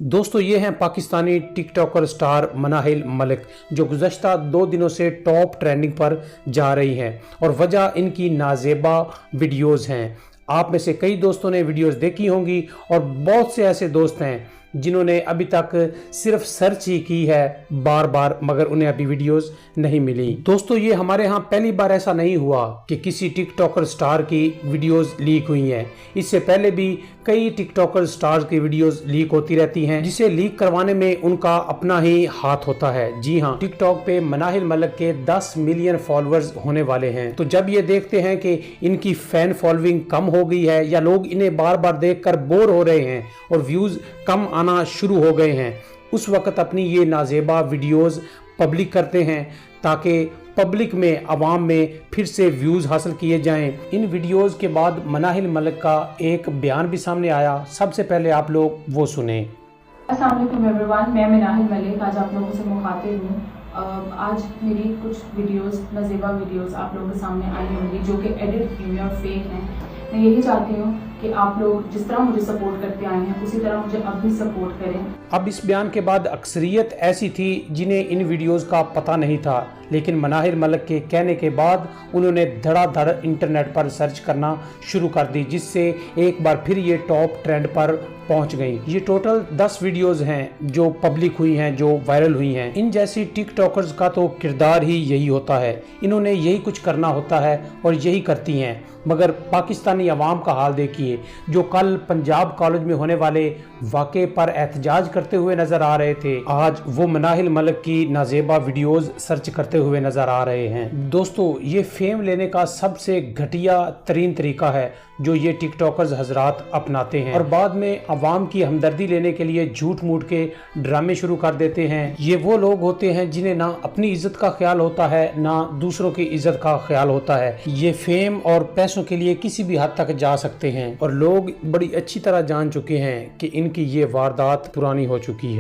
दोस्तों ये हैं पाकिस्तानी टिक टॉकर स्टार मनाहिल मलिक, जो गुज़श्ता 2 दिनों से टॉप ट्रेंडिंग पर जा रही हैं और वजह इनकी नाजेबा वीडियोस हैं। आप में से कई दोस्तों ने वीडियोस देखी होंगी और बहुत से ऐसे दोस्त हैं जिन्होंने अभी तक सिर्फ सर्च ही की है बार बार, मगर उन्हें अभी वीडियोस नहीं मिली। दोस्तों ये हमारे यहाँ पहली बार ऐसा नहीं हुआ कि किसी टिकटॉकर स्टार की वीडियोस लीक हुई हैं। इससे पहले भी कई टिकटॉकर स्टार्स की वीडियोस लीक होती रहती हैं, जिसे लीक करवाने में उनका अपना ही हाथ होता है। जी हाँ, टिकटॉक पे मनाहिल मलिक के 10 मिलियन फॉलोअर्स होने वाले हैं। तो जब ये देखते हैं कि इनकी फैन फॉलोइंग कम हो गई है या लोग इन्हें बार बार देखकर बोर हो रहे हैं और व्यूज कम आना शुरू हो गए हैं, उस वक्त अपनी ये नाजेबा वीडियोस पब्लिक करते हैं ताकि पब्लिक में, आवाम में फिर से व्यूज हासिल किए जाएं। इन वीडियोस के बाद मनाहिल मलिक का एक बयान भी सामने आया। सबसे पहले आप लोग वो सुने। अस्सलाम वालेकुम एवरीवन, मैं मनाहिल मलिक आज आप लोगों से मुखातिब हूँ। आज मेरी कुछ वीडियोस, नाजेबा वीडियोस आप लोगों के सामने आई होंगी जो कि एडिट की हुई और फेक हैं। मैं यही चाहती हूँ कि आप लोग जिस तरह मुझे सपोर्ट करते आए हैं उसी तरह मुझे अब भी सपोर्ट करें। अब इस बयान के बाद अक्सरियत ऐसी थी जिन्हें इन वीडियोस का पता नहीं था, लेकिन मनाहिल मलिक के कहने के बाद उन्होंने धड़ाधड़ इंटरनेट पर सर्च करना शुरू कर दी, जिससे एक बार फिर ये टॉप ट्रेंड पर पहुंच गई। ये टोटल 10 वीडियोस हैं जो पब्लिक हुई हैं, जो वायरल हुई हैं। इन जैसी टिकटॉकर्स का तो किरदार ही यही होता है, इन्होंने यही कुछ करना होता है और यही करती हैं। मगर पाकिस्तानी अवाम का हाल देखिए, जो कल पंजाब कॉलेज में होने वाले वाक़े पर एहतजाज करते हुए नजर आ रहे थे, आज वो मनाहिल मलिक की नाजेबा वीडियोस सर्च करते हुए नजर आ रहे हैं। दोस्तों ये फेम लेने का सबसे घटिया तरीन तरीका है जो ये टिकटॉकर्स हजरात अपनाते हैं और बाद में अवाम की हमदर्दी लेने के लिए झूठ मूठ के ड्रामे शुरू कर देते हैं। ये वो लोग होते हैं जिन्हें ना अपनी इज्जत का ख्याल होता है, ना दूसरों की इज्जत का ख्याल होता है। ये फेम और पैसों के लिए किसी भी हद तक जा सकते हैं और लोग बड़ी अच्छी तरह जान चुके हैं कि इनकी ये वारदात पुरानी हो चुकी है।